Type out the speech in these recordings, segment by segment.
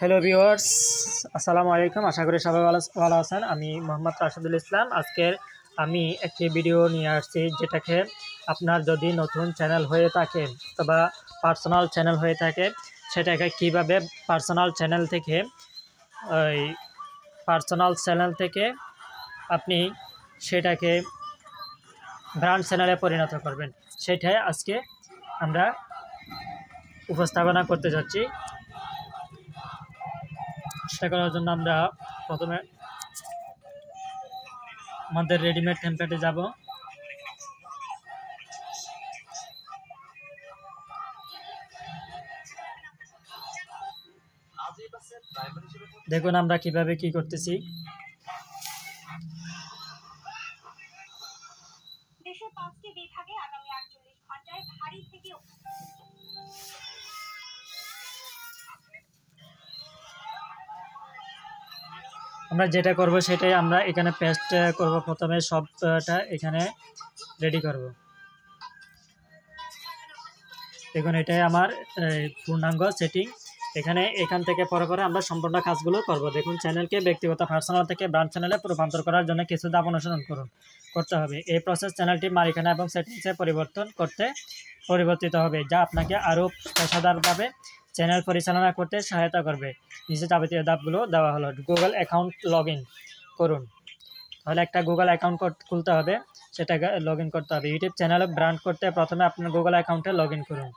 Hello viewers, আসসালামু আলাইকুম। আশা করি সবাই ভালো আছেন। আমি মোহাম্মদ রাশেদুল ইসলাম। আজকের আমি একটি ভিডিও নিয়ে আসছি, যেটাকে আপনার যদি নতুন চ্যানেল হয়ে থাকে অথবা পার্সোনাল চ্যানেল হয়ে থাকে, সেটাকে কিভাবে ওই পার্সোনাল চ্যানেল থেকে আপনি সেটাকে ব্র্যান্ড চ্যানেলে পরিণত করবেন, সেটাই আজকে আমরা উপস্থাপনা করতে যাচ্ছি। সেটা করার জন্য আমরা প্রথমে আমাদের রেডিমেড টেমপ্লেটে যাব। দেখুন আমরা কিভাবে কি করতেছি। আমরা যেটা করব সেটাই আমরা এখানে পেস্ট করব। প্রথমে সবটা এখানে রেডি করব। দেখুন এটাই আমার পূর্ণাঙ্গ সেটিং। এখান থেকে পরে আমরা সম্পূর্ণ কাজগুলো করব। দেখুন, চ্যানেলকে ব্যক্তিগত পার্সোনাল থেকে ব্র্যান্ড চ্যানেলে রূপান্তর করার জন্য কিছু ধাপ অনুসরণ করতে হবে। এই প্রসেস চ্যানেলটির মালিকানা এবং সেটিংসে পরিবর্তিত হবে, যা আপনাকে আরও পেশাদারভাবে চ্যানেল পরিচালনা করতে সহায়তা করবে। নিচে যাবতীয় ধাপগুলো দেওয়া হলো। গুগল অ্যাকাউন্ট লগ ইন করুন। তাহলে একটা গুগল অ্যাকাউন্ট খুলতে হবে, সেটাকে লগ ইন করতে হবে। ইউটিউব চ্যানেলে ব্র্যান্ড করতে প্রথমে আপনার গুগল অ্যাকাউন্টে লগ ইন করুন।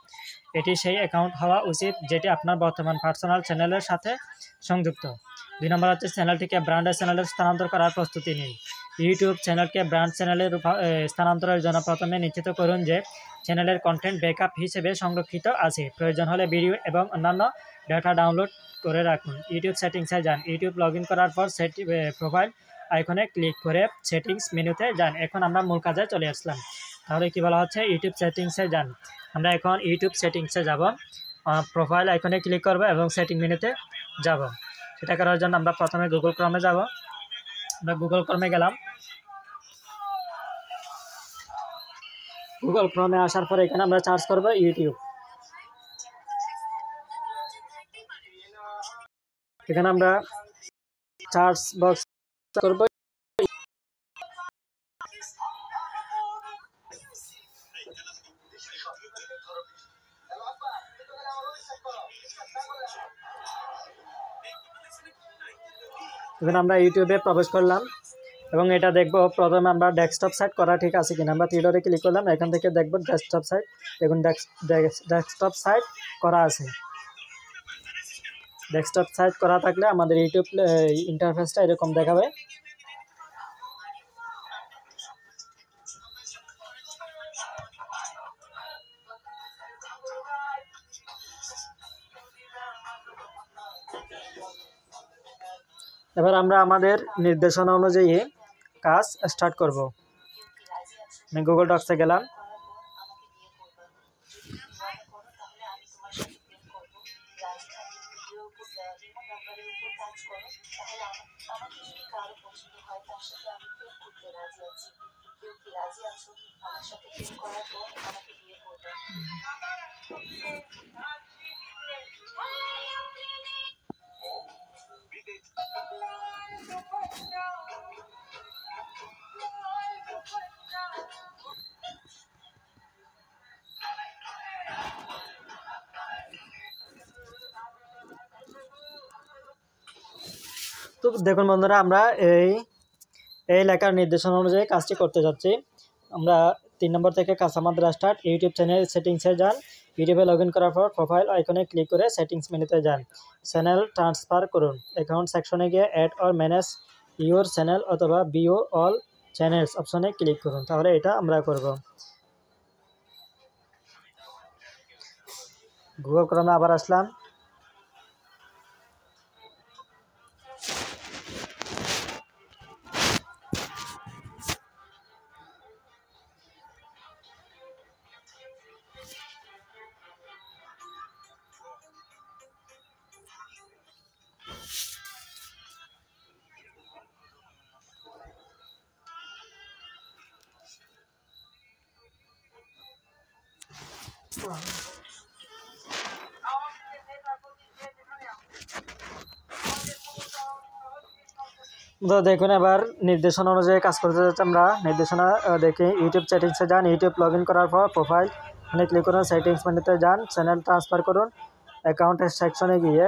এটি সেই অ্যাকাউন্ট হওয়া উচিত যেটি আপনার বর্তমান পার্সোনাল চ্যানেলের সাথে সংযুক্ত। 2 নম্বর হচ্ছে চ্যানেলটিকে ব্র্যান্ডের চ্যানেলে স্থানান্তর করার প্রস্তুতি নিন। ইউটিউব চ্যানেলকে ব্র্যান্ড চ্যানেলে স্থানান্তরের জন্য প্রথমে নিশ্চিত করুন যে চ্যানেলের কন্টেন্ট ব্যাকআপ হিসেবে সংরক্ষিত আছে। প্রয়োজন হলে ভিডিও এবং অন্যান্য ডেটা ডাউনলোড করে রাখুন। ইউটিউব সেটিংসে যান। ইউটিউব লগ ইন করার পর প্রোফাইল আইকনে ক্লিক করে সেটিংস মেনুতে যান। এখন আমরা মূল কাজে চলে আসলাম। তাহলে কি বলা হচ্ছে? ইউটিউব সেটিংসে যান। আমরা এখন ইউটিউব সেটিংসে যাব, প্রোফাইল আইকনে ক্লিক করব এবং সেটিং মেনুতে যাব। সেটা করার জন্য আমরা প্রথমে গুগল ক্রমে যাব। আমরা গুগল ক্রমে গেলাম। গুগল ক্রমে আসার পরে এখানে আমরা সার্চ করব ইউটিউব। এখানে আমরা সার্চ বক্স করব। এখানে আমরা ইউটিউবে প্রবেশ করলাম এবং এটা দেখব প্রথমে আমরা ডেস্কটপ সাইট করা ঠিক আছে কিনা। আমরা থ্রিডটে ক্লিক করলাম, এখান থেকে দেখব ডেস্কটপ সাইট। দেখুন ডেস্কটপ সাইট করা আছে। ডেস্কটপ সাইট করা থাকলে আমাদের ইউটিউব ইন্টারফেসটা এরকম দেখাবে। এবার আমরা আমাদের নির্দেশনা অনুযায়ী কাজ স্টার্ট করব। আমি গুগল ডক্সে গেলাম। তো দেখুন বন্ধুরা, আমরা এই লেখার নির্দেশনা অনুযায়ী কাজটি করতে যাচ্ছি। আমরা 3 নম্বর থেকে কাজ আমাদের স্টার্ট। ইউটিউব চ্যানেল সেটিংসে যান। ইউটিউবে লগ ইন করার পর প্রোফাইল আইকনে ক্লিক করে সেটিংস মেনুতে যান। চ্যানেল ট্রান্সফার করুন। অ্যাকাউন্ট সেকশনে গিয়ে add or manage your channel অথবা ভিউ অল চ্যানেলস অপশনে ক্লিক করুন। তাহলে এটা আমরা করব। গুগল ক্রমে আবার আসলাম। তো দেখুন এবার নির্দেশনা অনুযায়ী কাজ করতে যাচ্ছে। আমরা নির্দেশনা দেখি ইউটিউব সেটিংসে যান, ইউটিউব লগ ইন করার পর প্রোফাইল ক্লিক করুন, সেটিংস মেনুতে যান, চ্যানেল ট্রান্সফার করুন, অ্যাকাউন্টের সেকশনে গিয়ে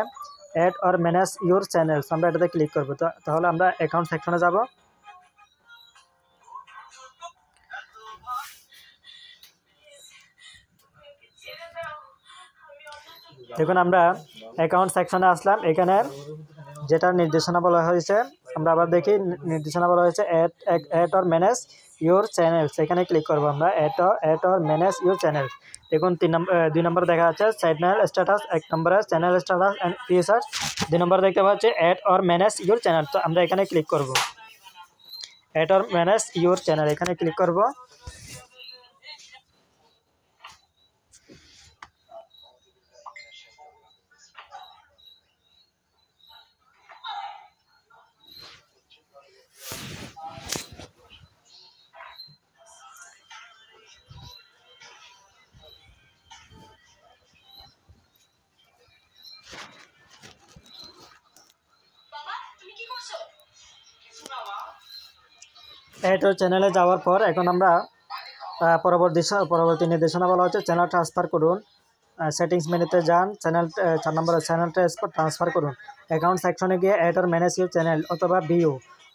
add or manage your channels আমরা এটাতে ক্লিক করবো। তাহলে আমরা অ্যাকাউন্ট সেকশনে যাব। দেখুন আমরা অ্যাকাউন্ট সেকশনে আসলাম। এখানে যেটা নির্দেশনা বলা হয়েছে আমরা আবার দেখি, নির্দেশনা বলা হয়েছে add or manage your channels, এখানে ক্লিক করবো আমরা add or manage your channels. দেখুন 2 নম্বর দেখা যাচ্ছে চ্যানেল স্ট্যাটাস, 1 নম্বরে চ্যানেল স্ট্যাটাস অ্যান্ড ফিচার্স, 2 নম্বর দেখতে পাচ্ছি add or manage your channel. তো আমরা এখানে ক্লিক করব, add or manage your channel এখানে ক্লিক করব। অ্যাড অর চ্যানেলে যাওয়ার পর এখন আমরা পরবর্তী নির্দেশনা বলা হচ্ছে চ্যানেল ট্রান্সফার করুন। সেটিংস মেনুতে যান, 4 নম্বরে চ্যানেল ট্রান্সফার করুন। অ্যাকাউন্ট সেকশনে গিয়ে add or manage your channel অথবা ভিউ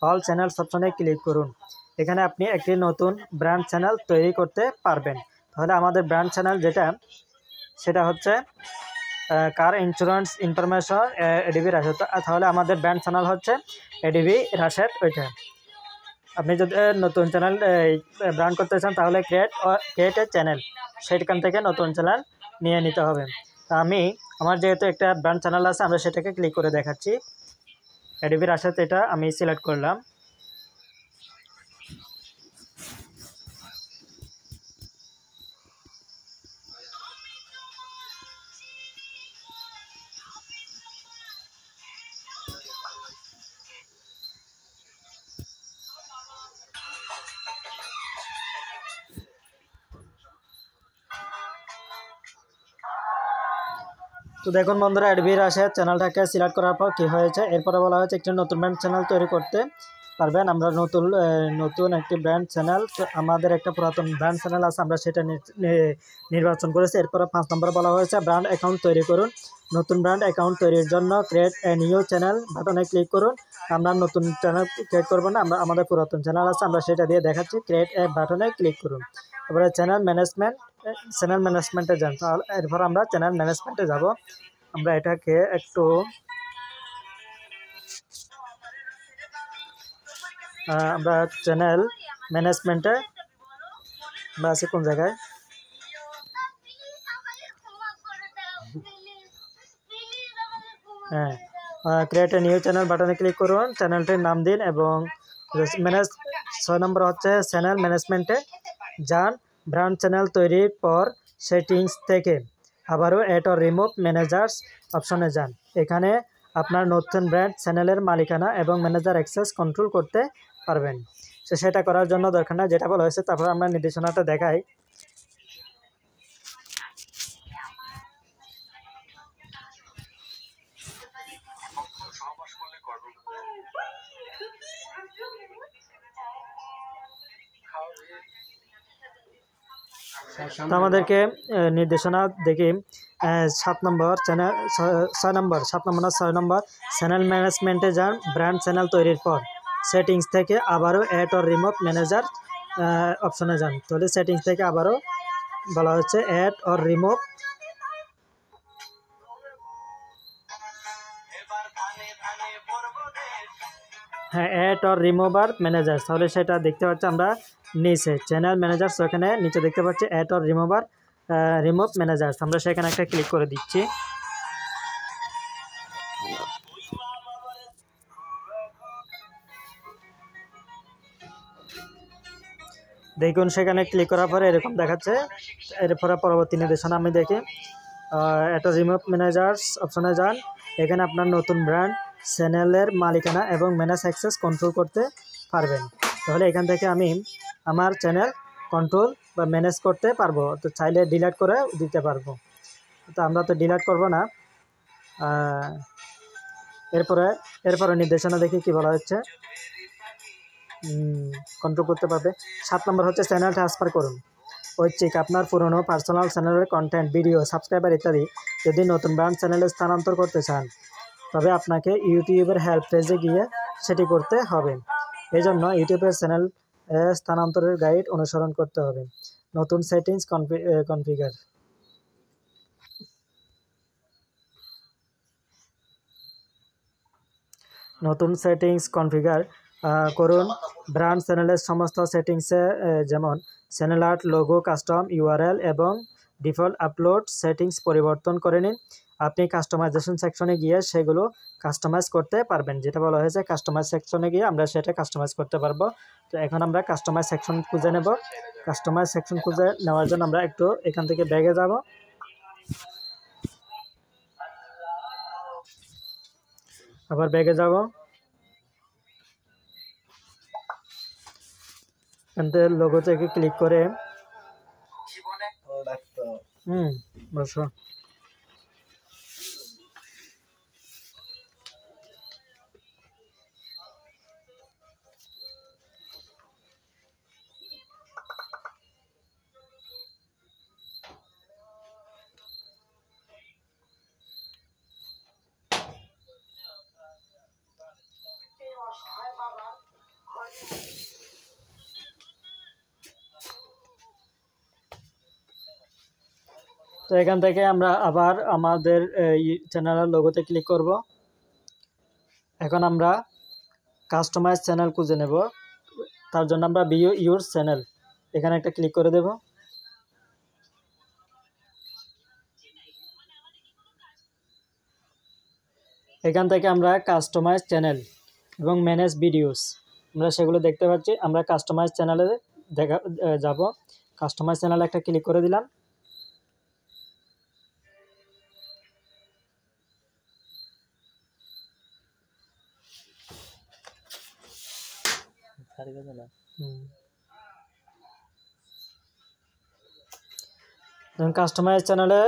অল চ্যানেলস অপশনে ক্লিক করুন। এখানে আপনি একটি নতুন ব্র্যান্ড চ্যানেল তৈরি করতে পারবেন। তাহলে আমাদের ব্র্যান্ড চ্যানেল সেটা হচ্ছে কার ইন্স্যুরেন্স ইনফরমেশন এডিবি রাশেদ। তাহলে আমাদের ব্র্যান্ড চ্যানেল হচ্ছে এডিবি রাশেদ। ওইটা আপনি যদি নতুন চ্যানেল ব্র্যান্ড করতে চান তাহলে ক্রিয়েট এ চ্যানেল, সেখান থেকে নতুন চ্যানেল নিয়ে নিতে হবে। তা আমার যেহেতু একটা ব্র্যান্ড চ্যানেল আছে আমরা সেটাকে ক্লিক করে দেখাচ্ছি। এডিবি রাশেদ এটা আমি সিলেক্ট করলাম। তো দেখুন বন্ধুরা এডিবি রাশেদ চ্যানেলটাকে সিলেক্ট করার পর কী হয়েছে, এরপরে বলা হয়েছে একটি নতুন ব্র্যান্ড চ্যানেল তৈরি করতে পারবেন। আমরা নতুন একটি ব্র্যান্ড চ্যানেল, আমাদের একটা পুরাতন ব্র্যান্ড চ্যানেল আছে আমরা সেটা নির্বাচন করেছি। এরপরে 5 নম্বরে বলা হয়েছে ব্র্যান্ড অ্যাকাউন্ট তৈরি করুন। নতুন ব্র্যান্ড অ্যাকাউন্ট তৈরির জন্য ক্রিয়েট এ নিউ চ্যানেল বাটনে ক্লিক করুন। আমরা নতুন চ্যানেল ক্রিয়েট করবো না, আমরা আমাদের পুরাতন চ্যানেল আছে আমরা সেটা দিয়ে দেখাচ্ছি। ক্রিয়েট এ বাটনে ক্লিক করুন। তারপরে চ্যানেল ম্যানেজমেন্টে যান। তাহলে এরপর আমরা চ্যানেল ম্যানেজমেন্টে যাব। আমরা এটাকে একটু আমরা চ্যানেল ম্যানেজমেন্টে বা আছে কোন জায়গায়, হ্যাঁ ক্রিয়েট এ নিউ চ্যানেল বাটনে ক্লিক করুন। চ্যানেলটির নাম দিন এবং 6 নম্বর হচ্ছে চ্যানেল ম্যানেজমেন্টে যান। ব্র্যান্ড চ্যানেল তৈরির পর সেটিংস থেকে আবারও অ্যাড অর রিমুভ ম্যানেজার্স অপশনে যান। এখানে আপনার নতুন ব্র্যান্ড চ্যানেলের মালিকানা এবং ম্যানেজার অ্যাক্সেস কন্ট্রোল করতে পারবেন। সেটা করার জন্য দরকার না, যেটা বলা হয়েছে। তারপর আমরা নির্দেশনাটা দেখাই। আমাদেরকে নির্দেশনা দেখি 7 নম্বর চ্যানেল 6 নম্বর চ্যানেল ম্যানেজমেন্টে যান। ব্র্যান্ড চ্যানেল তৈরির পর সেটিংস থেকে আবারও অ্যাড অর রিমুভ ম্যানেজার অপশনে যান। তাহলে সেটিংস থেকে আবারও বলা হচ্ছে অ্যাড অর রিমুভ, হ্যাঁ অ্যাড অর রিমুভার ম্যানেজার। তাহলে সেটা দেখতে পাচ্ছি আমরা নিচে চ্যানেল ম্যানেজার, সেখানে নিচে দেখতে পাচ্ছি অ্যাড অর রিমুভ ম্যানেজার। আমরা সেখানে একটা ক্লিক করে দিচ্ছি। দেখুন সেখানে ক্লিক করার পরে এরকম দেখাচ্ছে। এরপরে পরবর্তী নির্দেশনা আমি দেখি। এটা রিমুভ ম্যানেজার্স অপশনে যান। এখানে আপনার নতুন ব্র্যান্ড চ্যানেলের মালিকানা এবং ম্যানেজ অ্যাক্সেস কন্ট্রোল করতে পারবেন। তাহলে এখান থেকে আমি আমার চ্যানেল কন্ট্রোল বা ম্যানেজ করতে পারবো। তো চাইলে ডিলিট করে দিতে পারবো। তো আমরা তো ডিলিট করব না, এরপরে এরপরে নির্দেশনা দেখি কি বলা হচ্ছে, কন্ট্রোল করতে পারবে। 7 নম্বর হচ্ছে চ্যানেল ট্রান্সফার করুন। ঐচ্ছিক আপনার পুরনো পার্সোনাল চ্যানেলের কন্টেন্ট, ভিডিও, সাবস্ক্রাইবার ইত্যাদি যদি নতুন ব্র্যান্ড চ্যানেলে স্থানান্তর করতে চান, তবে আপনাকে ইউটিউবের হেল্প পেজে গিয়ে সেটি করতে হবে। এই জন্য ইউটিউবের চ্যানেল স্থানান্তরের গাইড অনুসরণ করতে হবে। নতুন সেটিংস কনফিগার। নতুন সেটিংস কনফিগার করুন। ব্র্যান্ড চ্যানেলের সমস্ত সেটিংসে যেমন channel art, logo, custom URL এবং ডিফল্ট আপলোড সেটিংস পরিবর্তন করে নিন। আপনি কাস্টমাইজেশন সেকশনে গিয়ে সেগুলো কাস্টমাইজ করতে পারবেন। যেটা বলা হয়েছে কাস্টমাইজ সেকশনে গিয়ে আমরা সেটা কাস্টমাইজ করতে পারবো। তো এখন আমরা কাস্টমাইজ সেকশন খুঁজে নেব। কাস্টমাইজ সেকশন খুঁজে নেওয়ার জন্য আমরা একটু এখান থেকে ব্যাগে যাব। আবার ব্যাগে যাব, লোগো থেকে ক্লিক করে বসো। তো এখান থেকে আমরা আবার আমাদের চ্যানেলের লোগোতে ক্লিক করব। এখন আমরা কাস্টমাইজ চ্যানেল খুঁজে নেব। তার জন্য আমরা ভিউ ইউর চ্যানেল এখানে একটা ক্লিক করে দেব। এখান থেকে আমরা কাস্টমাইজ চ্যানেল এবং ম্যানেজ ভিডিওস আমরা সেগুলো দেখতে পাচ্ছি। আমরা কাস্টমাইজ চ্যানেলে যাব। কাস্টমাইজ চ্যানেলে একটা ক্লিক করে দিলাম। কাস্টমাইজ চ্যানেলে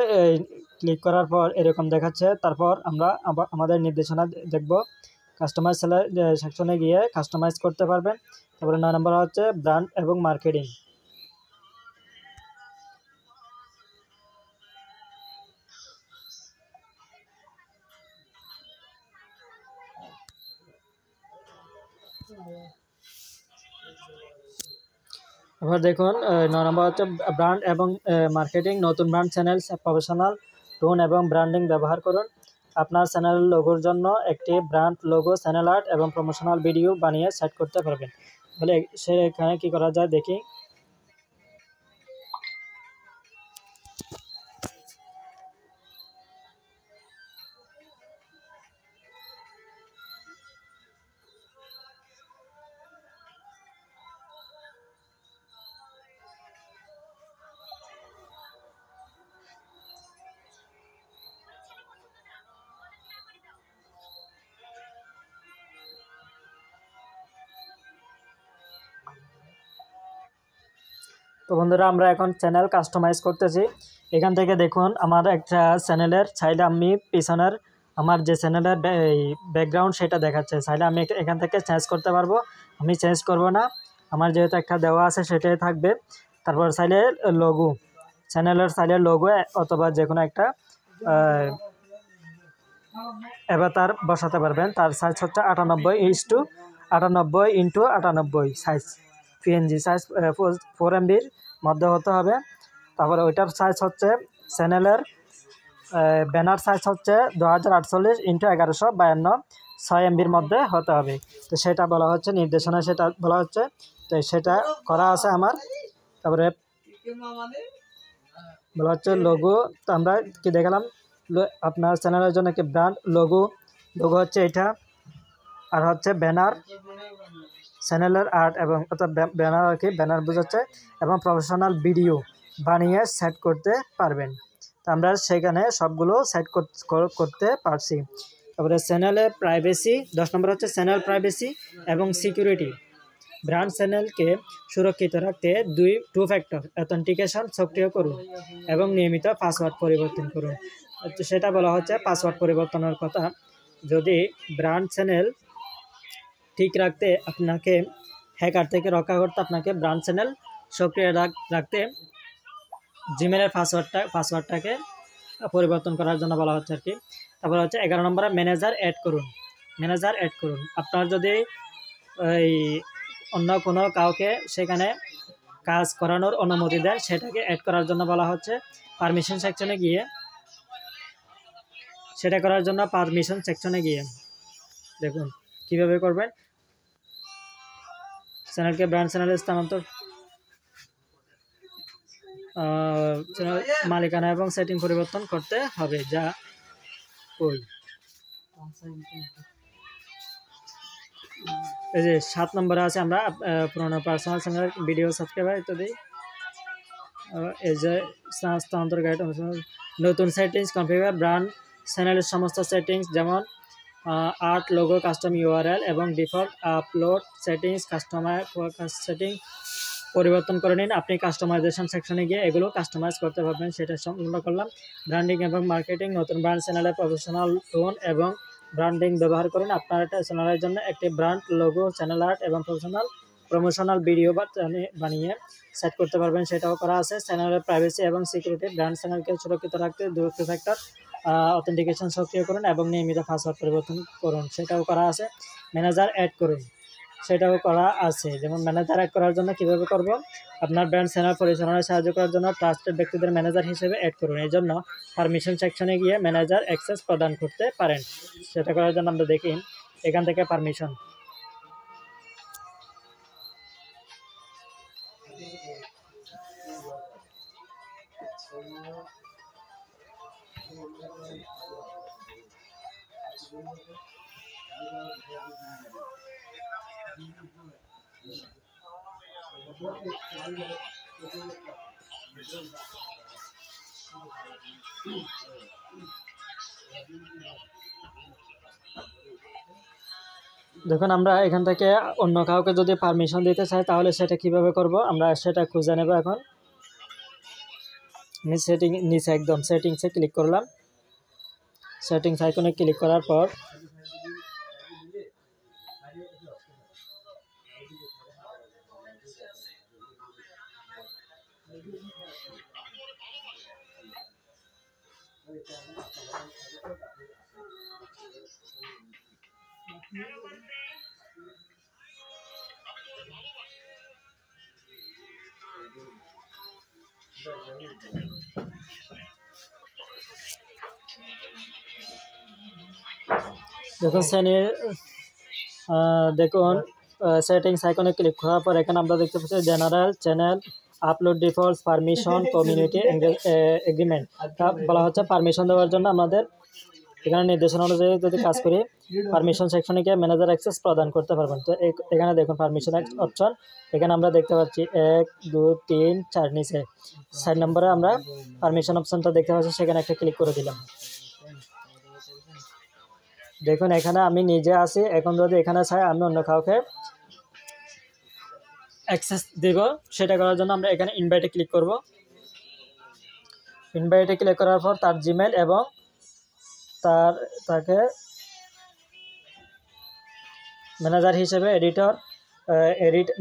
ক্লিক করার পর এরকম দেখাচ্ছে। তারপর আমরা আমাদের নির্দেশনা দেখব। কাস্টমাইজ সেকশনে গিয়ে কাস্টমাইজ করতে পারবেন। তারপরে 9 নম্বর হচ্ছে ব্র্যান্ড এবং মার্কেটিং। এবার দেখুন 9 নম্বর হচ্ছে ব্র্যান্ড এবং মার্কেটিং। নতুন ব্র্যান্ড চ্যানেল প্রফেশনাল টোন এবং ব্র্যান্ডিং ব্যবহার করুন। আপনার চ্যানেল লোগোর জন্য একটি ব্র্যান্ড লোগো, চ্যানেল আর্ট এবং প্রমোশনাল ভিডিও বানিয়ে সেট করতে পারবেন। তাহলে সেখানে কি করা যায় দেখি। তো বন্ধুরা আমরা এখন চ্যানেল কাস্টমাইজ করতেছি। এখান থেকে দেখুন আমার একটা চ্যানেলের চাইলে আমি পিছনের আমার যে চ্যানেলের ব্যাকগ্রাউন্ড সেটা দেখাচ্ছে। চাইলে আমি এখান থেকে চেঞ্জ করতে পারবো। আমি চেঞ্জ করব না, আমার যেহেতু একটা দেওয়া আছে সেটাই থাকবে। তারপর চাইলে লোগো, চ্যানেলের চাইলে লোগো অথবা যে কোনো একটা অ্যাভাতার বসাতে পারবেন। তার সাইজ হচ্ছে 98:98 সাইজ, পিএনজি সাইজ 4 MBর মধ্যে হতে হবে। তারপরে ওইটার সাইজ হচ্ছে চ্যানেলের ব্যানার সাইজ হচ্ছে 2048x1152 6 MBর মধ্যে হতে হবে। তো সেটা বলা হচ্ছে নির্দেশনা, সেটা বলা হচ্ছে। তো সেটা করা আছে আমার। তারপরে বলা হচ্ছে লোগো। তো আমরা কি দেখালাম, আপনার চ্যানেলের জন্য একটি ব্র্যান্ড লোগো হচ্ছে এটা, আর হচ্ছে ব্যানার, চ্যানেলের আর্ট এবং অর্থাৎ ব্যানার আর কি, ব্যানার বোঝাচ্ছে, এবং প্রফেশনাল ভিডিও বানিয়ে সেট করতে পারবেন। তো আমরা সেখানে সবগুলো সেট করতে পারছি। তারপরে চ্যানেলে প্রাইভেসি, 10 নম্বর হচ্ছে চ্যানেল প্রাইভেসি এবং সিকিউরিটি। ব্র্যান্ড চ্যানেলকে সুরক্ষিত রাখতে 2 ফ্যাক্টর অথেন্টিকেশন সক্রিয় করুন এবং নিয়মিত পাসওয়ার্ড পরিবর্তন করুন। তো সেটা বলা হচ্ছে পাসওয়ার্ড পরিবর্তনের কথা। যদি ব্র্যান্ড চ্যানেল ঠিক রাখতে আপনাকে হ্যাকার থেকে রক্ষা করতে আপনাকে ব্র্যান্ড চ্যানেল সক্রিয় রাখতে জিমেলের পাসওয়ার্ডটাকে পরিবর্তন করার জন্য বলা হচ্ছে আর কি। তারপর হচ্ছে 11 নম্বরে ম্যানেজার অ্যাড করুন। আপনার যদি এই অন্য কোনো কাউকে সেখানে কাজ করানোর অনুমতি দেয়, সেটাকে অ্যাড করার জন্য বলা হচ্ছে পারমিশন সেকশনে গিয়ে দেখুন কিভাবে করবেন। চ্যানেলকে ব্র্যান্ড চ্যানেলে স্থানান্তর মালিকানা এবং সেটিং পরিবর্তন করতে হবে। যা এই যে 7 নম্বরে আছে আমরা পুরোনো পার্সোনাল চ্যানেল ভিডিও সাবস্ক্রাইবার ইত্যাদি। এই যে স্থানান্তর গাইড নতুন সেটিংস কনফিগার ব্র্যান্ড চ্যানেলের সমস্ত সেটিংস যেমন আর্ট, লোগো, কাস্টম ইউআরএল এবং ডিফল্ট আপলোড সেটিংস সেটিং পরিবর্তন করে নিন। আপনি কাস্টমাইজেশন সেকশনে গিয়ে এগুলো কাস্টমাইজ করতে পারবেন। সেটা সম্পূর্ণ করলাম। ব্র্যান্ডিং এবং মার্কেটিং নতুন ব্র্যান্ড চ্যানেলে প্রফেশনাল টোন এবং ব্র্যান্ডিং ব্যবহার করুন। আপনার চ্যানেলের জন্য একটি ব্র্যান্ড লোগো, চ্যানেল আর্ট এবং প্রমোশনাল ভিডিও বানিয়ে সেট করতে পারবেন। সেটাও করা আছে। চ্যানেলের প্রাইভেসি এবং সিকিউরিটি ব্র্যান্ড চ্যানেলকে সুরক্ষিত রাখতে 2 ফ্যাক্টর অথেন্টিকেশন সক্রিয় করুন এবং নিয়মিত পাসওয়ার্ড পরিবর্তন করুন। সেটাও করা আছে। ম্যানেজার অ্যাড করুন, সেটাও করা আছে। যেমন ম্যানেজার অ্যাড করার জন্য কিভাবে করব, আপনার ব্র্যান্ড চ্যানেল পরিচালনায় সাহায্য করার জন্য ট্রাস্টেড ব্যক্তিদের ম্যানেজার হিসেবে অ্যাড করুন। এই জন্য পারমিশন সেকশনে গিয়ে ম্যানেজার অ্যাক্সেস প্রদান করতে পারেন। সেটা করার জন্য আমরা দেখি এখান থেকে পারমিশন, দেখুন আমরা এখান থেকে অন্য কাউকে যদি পারমিশন দিতে চাই তাহলে সেটা কিভাবে করব, আমরা সেটা খুঁজে নেব। এখন আমি নিচে একদম সেটিংসে ক্লিক করলাম। সেটিংস আইকনে ক্লিক করার পর দেখুন সেটিংস আইকনে ক্লিক করার পর এখানে আমরা দেখতে পাচ্ছি general, channel, upload defaults, permission, community agreement. বলা হচ্ছে পারমিশন দেওয়ার জন্য আমাদের এখানে নির্দেশনা অনুযায়ী যদি কাজ করি পারমিশন সেকশনে গিয়ে ম্যানেজার অ্যাক্সেস প্রদান করতে পারবেন। তো এখানে দেখুন পারমিশন অপশন, এখানে আমরা দেখতে পাচ্ছি 1 2 3 4 নিচে 4 নম্বরে আমরা পারমিশন অপশনটা দেখতে পাচ্ছি, সেখানে একটা ক্লিক করে দিলাম। দেখুন এখানে আমি নিজে আছি। এখন যদি এখানে চাই আমি অন্য কাউকে অ্যাক্সেস দেব, সেটা করার জন্য আমরা এখানে ইনভাইটে ক্লিক করব। ইনভাইটে ক্লিক করার পর তার জিমেল এবং তাকে ম্যানেজার হিসেবে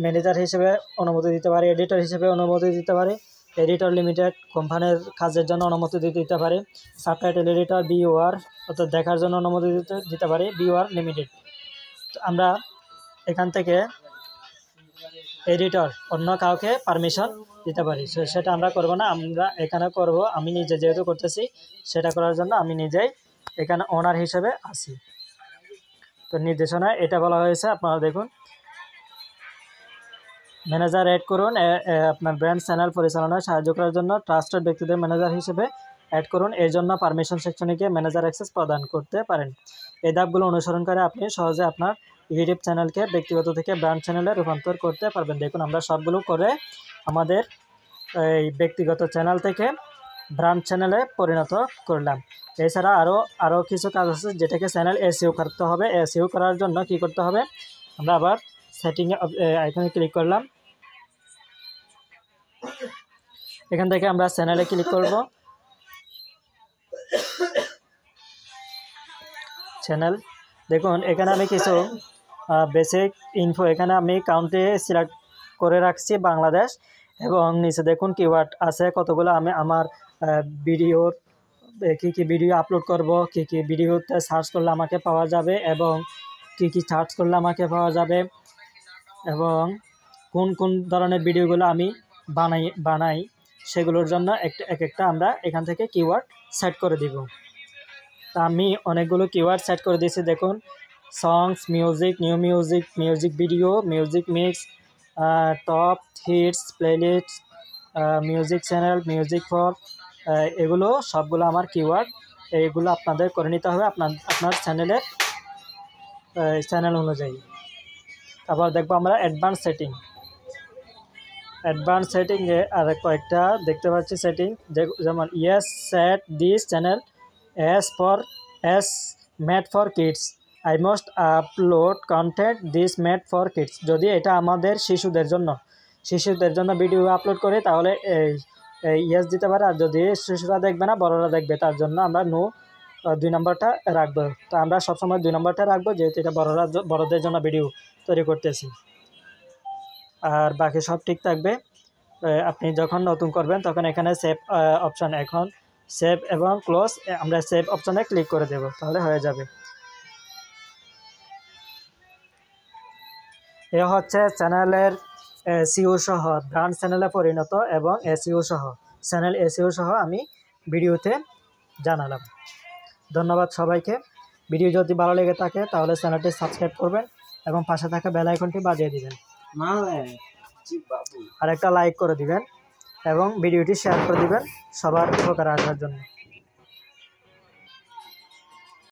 ম্যানেজার হিসেবে অনুমতি দিতে পারি, এডিটর হিসেবে অনুমতি দিতে পারি, এডিটর লিমিটেড কোম্পানির কাজের জন্য অনুমতি দিতে পারি, সাবটাইটেল এডিটর বিওআর অর্থাৎ দেখার জন্য অনুমতি দিতে পারি, বিওআর লিমিটেড। আমরা এখান থেকে এডিটর অন্য কাউকে পারমিশন দিতে পারি, সেটা আমরা করব না, আমরা এখানে করব আমি নিজে যেহেতু করতেছি সেটা করার জন্য আমি নিজেই এখানে ওনার হিসেবে আছি। তো নির্দেশনা এটা বলা হয়েছে, আপনারা দেখুন ম্যানেজার অ্যাড করুন। আপনার ব্র্যান্ড চ্যানেল পরিচালনায় সাহায্য করার জন্য ট্রাস্টেড ব্যক্তিদের ম্যানেজার হিসেবে অ্যাড করুন। এর জন্য পারমিশন সেকশনে গিয়ে ম্যানেজার অ্যাক্সেস প্রদান করতে পারেন। এই ধাপগুলো অনুসরণ করে আপনি সহজে আপনার ইউটিউব চ্যানেলকে ব্যক্তিগত থেকে ব্র্যান্ড চ্যানেলে রূপান্তর করতে পারবেন। দেখুন আমরা সবগুলো করে আমাদের এই ব্যক্তিগত চ্যানেল থেকে ব্র্যান্ড চ্যানেলে পরিণত করলাম। এছাড়া আরও কিছু কাজ আছে যেটাকে চ্যানেল এসইও করতে হবে। এসইও করার জন্য কি করতে হবে, আমরা আবার সেটিংয়ে আইকনে ক্লিক করলাম। এখান থেকে আমরা চ্যানেলে ক্লিক করব। চ্যানেল। দেখুন এখানে আমি কিছু বেসিক ইনফো এখানে আমি কাউন্টে সিলেক্ট করে রাখছি বাংলাদেশ, এবং নিচে দেখুন কিওয়ার্ড আছে কতগুলো। আমি আমার ভিডিওর কী কী ভিডিও আপলোড করব, কী কী ভিডিওতে সার্চ করলে আমাকে পাওয়া যাবে, এবং কী কী সার্চ করলে আমাকে পাওয়া যাবে, এবং কোন কোন ধরনের ভিডিওগুলো আমি বানাই সেগুলোর জন্য এক একটা আমরা এখান থেকে কিওয়ার্ড সেট করে দিব। তা আমি অনেকগুলো কিওয়ার্ড সেট করে দিয়েছি। দেখুন songs, music, new music, music video, music mix, top hits, playlist, music channel, music for, এগুলো সবগুলো আমার কিওয়ার্ড। এইগুলো আপনাদের করে নিতে হবে আপনার চ্যানেল অনুযায়ী। তারপর দেখবো আমরা অ্যাডভান্স সেটিংয়ে আর কয়েকটা দেখতে পাচ্ছি সেটিং, যেমন yes said this channel as made for kids, I must upload content this made for kids। যদি এটা আমাদের শিশুদের জন্য ভিডিও আপলোড করে তাহলে ইয়েস দিতে পারে, আর যদি শিশুরা দেখবে না বড়রা দেখবে তার জন্য আমরা 2 নম্বরটা রাখবো। তো আমরা সবসময় 2 নম্বরটা রাখবো, যেহেতু এটা বড়দের জন্য ভিডিও তৈরি করতেছি। আর বাকি সব ঠিক থাকবে। আপনি যখন নতুন করবেন তখন এখানে সেভ অপশান, এখন সেভ এবং ক্লোজ, আমরা সেভ অপশানে ক্লিক করে দেব, তাহলে হয়ে যাবে। এ হচ্ছে চ্যানেলের এসইও সহ, ব্র্যান্ড চ্যানেলে পরিণত এবং এসইও সহ, চ্যানেল এসইও সহ আমি ভিডিওতে জানালাম। ধন্যবাদ সবাইকে। ভিডিও যদি ভালো লেগে থাকে তাহলে চ্যানেলটি সাবস্ক্রাইব করবেন এবং পাশে থাকা বেল আইকনটি বাজিয়ে দিবেন, আর একটা লাইক করে দিবেন এবং ভিডিওটি শেয়ার করে দিবেন সবার উপকারে আসার জন্য।